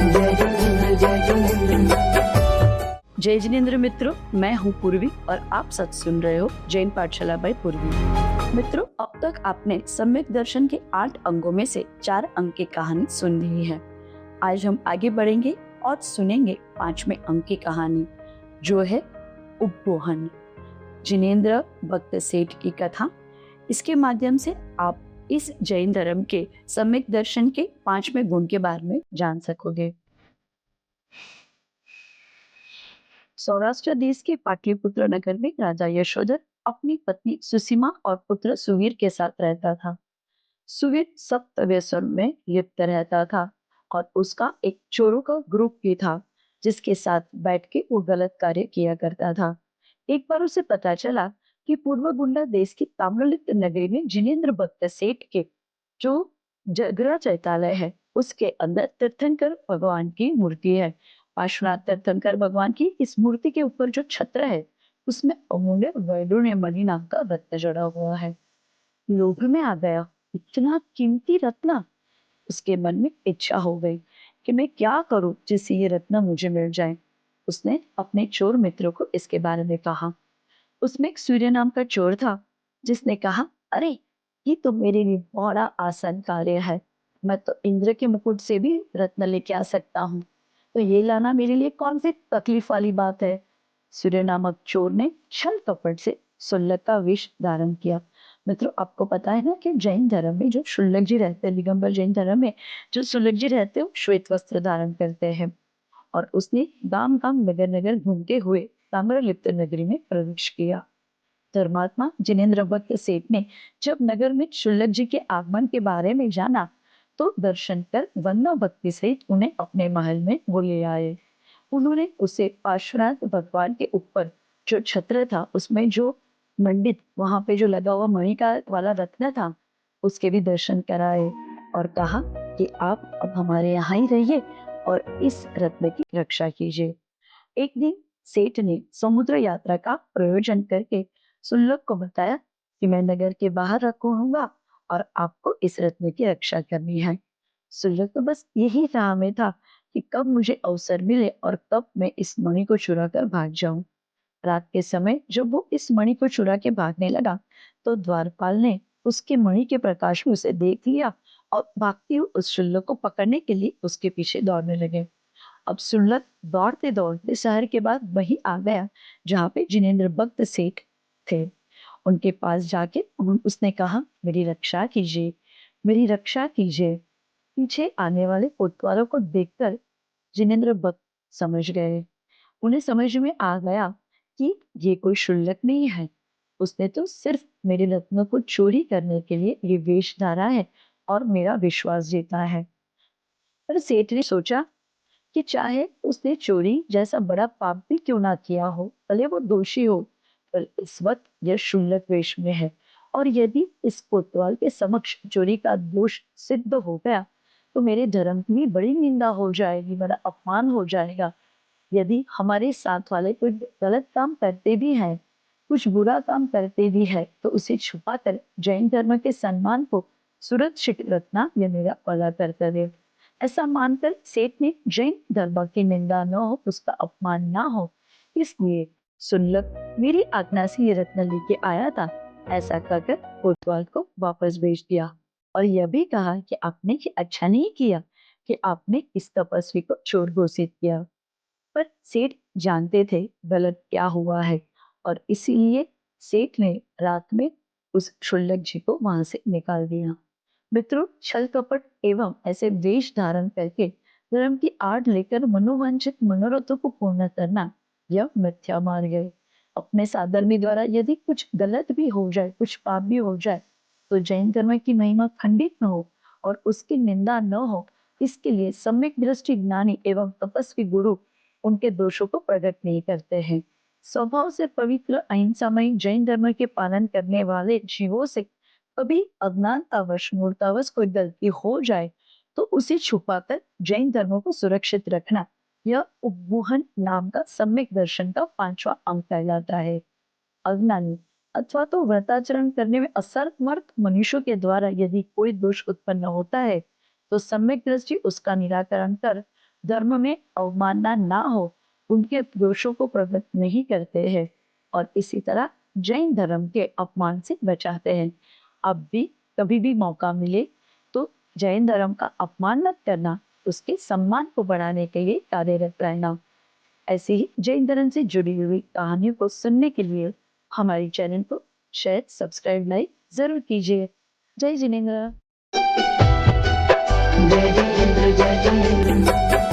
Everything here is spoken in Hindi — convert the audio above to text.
जय जिनेंद्र जय जिनेंद्र। जय जिनेंद्र मित्रों, मैं हूँ पूर्वी और आप सब सुन रहे हो जैन पाठशाला बाय पूर्वी। मित्रों, अब तक आपने सम्यक दर्शन के 8 अंगों में से 4 अंग की कहानी सुन ली है। आज हम आगे बढ़ेंगे और सुनेंगे 5वें अंग की कहानी, जो है उपबोहन। जिनेंद्र भक्त सेठ की कथा। इसके माध्यम से आप इस जैन धर्म के सम्यक दर्शन के 5वें गुण के बारे में जान सकोगे। सौराष्ट्र देश के पाटलिपुत्र नगर में राजा यशोधर अपनी पत्नी सुसीमा और पुत्र सुवीर के साथ रहता था। सुवीर सख्त व्यसन में लिप्त रहता था और उसका एक चोरों का ग्रुप भी था, जिसके साथ बैठ के वो गलत कार्य किया करता था। एक बार उसे पता चला कि पूर्व गुंडा देश की ताम्रलिप्त नगरी में जिनेंद्र भक्त सेठ के जो जगरा चैतालय है, उसके अंदर तीर्थंकर भगवान की मूर्ति है। पार्श्वनाथ तीर्थंकर भगवान की इस मूर्ति के ऊपर जो छत्र है, उसमें अमूल्य वैडूर्य मणि नाम का रत्न जड़ा हुआ है। लोभ में आ गया, इतना कीमती रत्न। उसके मन में इच्छा हो गई कि मैं क्या करूं जिससे ये रत्न मुझे मिल जाए। उसने अपने चोर मित्रों को इसके बारे में कहा। उसमें एक सूर्य नाम का चोर था, जिसने कहा, अरे ये तो मेरे लिए बड़ा आसान कार्य है। मैं तो इंद्र के मुकुट से भी रत्न लेके आ सकता हूँ, तो ये लाना मेरे लिए कौन सी तकलीफ वाली बात है। सूर्य नामक चोर ने छल कपट से शुल्लक का वेश धारण किया। मित्रों, आपको पता है ना कि जैन धर्म में जो शुल्लक जी रहते हैं, दिगंबर जैन धर्म में जो शुल्लक जी रहते हैं, वो श्वेत वस्त्र धारण करते हैं। और उसने गांव गांव नगर नगर घूमते हुए ताम्रलिप्त नगरी में प्रवेश किया। धर्मात्मा जिनेंद्र भक्त सेठ ने जब नगर में शुल्लक जी के आगमन के बारे में जाना, तो दर्शन कर वंदना भक्ति सहित उन्हें अपने महल में वो ले आए। उन्होंने उसे पार्श्वनाथ भगवान के ऊपर जो छत्र था, उसमें जो मंडित वहां पे जो लगा हुआ मणि का वाला रत्न था, उसके भी दर्शन कराए और कहा कि आप अब हमारे यहाँ ही रहिए और इस रत्न की रक्षा कीजिए। एक दिन सेठ ने समुद्र यात्रा का प्रयोजन करके सुल्लक को बताया कि मैं नगर के बाहर रखूंगा और आपको इस रत्न की रक्षा करनी है। सुल्लक तो बस यही राह में था कि कब मुझे अवसर मिले और कब मैं इस मणि को चुरा कर भाग जाऊं। रात के समय जब वो इस मणि को चुरा के भागने लगा, तो द्वारपाल ने उसके मणि के प्रकाश में उसे देख लिया और भागती हुई उस शुल्लक को पकड़ने के लिए उसके पीछे दौड़ने लगे। अब शुल्लक दौड़ते दौड़ते शहर के बाद वही आ गया जहाँ पे जिनेंद्र भक्त सेठ थे। उनके पास जाके उसने कहा, मेरी रक्षा कीजिए, मेरी रक्षा कीजिए। पीछे आने वाले कोतवालों को देखकर जिनेंद्र भक्त समझ गए। उन्हें समझ में आ गया कि ये कोई शुल्लक नहीं है, उसने तो सिर्फ मेरे रत्नों को चोरी करने के लिए ये वेश धारा है और मेरा विश्वास जीता है। पर सेठ ने सोचा कि चाहे उसने चोरी जैसा बड़ा पाप भी क्यों ना किया हो, भले वो दोषी हो, पर इस वक्त यह शुल्लक वेश में है और यदि इस कोतवाल के समक्ष चोरी का दोष सिद्ध हो गया, तो मेरे धर्म की भी बड़ी निंदा हो जाएगी, बड़ा अपमान हो जाएगा। यदि हमारे साथ वाले कोई गलत काम करते भी हैं, कुछ बुरा काम करते भी है, तो उसे छुपाकर जैन धर्म के सम्मान को सुरक्षित रखना यह मेरा पहला कर्तव्य। ऐसा मानकर सेठ ने जैन धर्म की निंदा न हो, उसका अपमान ना हो, इसलिए सुल्लक मेरी आज्ञा से ये रत्न लेके आया था, ऐसा कहकर कोतवाल को वापस भेज दिया और यह भी कहा कि आपने ये अच्छा नहीं किया कि आपने इस तपस्वी को चोर घोषित किया। पर सेठ जानते थे गलत क्या हुआ है और इसीलिए सेठ ने रात में उस क्षुल्लक जी को वहां से निकाल दिया। मित्रों, छल कपट एवं ऐसे वेश धारण करके धर्म की आड़ लेकर मनोवांछित मनोरथों को पूर्ण करना, यह मिथ्या मार्ग है। अपने साधर्मी द्वारा यदि कुछ गलत भी हो जाए, कुछ पाप भी हो जाए, तो जैन धर्म की महिमा खंडित न हो और उसकी निंदा न हो, इसके लिए सम्यक दृष्टि ज्ञानी एवं तपस्वी गुरु उनके दोषों को प्रकट नहीं करते हैं। स्वभाव से पवित्र अहिंसामयी जैन धर्म के पालन करने वाले जीवों से कभी अज्ञानतावश मूर्तावश कोई गलती हो जाए, तो उसे छुपाकर जैन धर्म को सुरक्षित रखना, यह उपमोहन नाम का सम्यक दर्शन का 5वां अंग कहलाता है। अज्ञानी अथवा तो व्रताचरण करने में असमर्थ मनुष्यों के द्वारा यदि कोई दोष उत्पन्न होता है, तो सम्यक दृष्टि उसका निराकरण कर धर्म में अवमानना ना हो, उनके दोषों को प्रकट नहीं करते हैं और इसी तरह जैन धर्म के अपमान से बचाते हैं। अब भी कभी भी मौका मिले तो जैन धर्म का अपमान मत करना, उसके सम्मान को बढ़ाने के लिए कार्यरत रहना। ऐसे ही जैन धर्म से जुड़ी हुई कहानियों को सुनने के लिए हमारे चैनल को शेयर, सब्सक्राइब, लाइक जरूर कीजिए। जय जिनेन्द्र। जय जिनेन्द्र जय जिनेन्द्र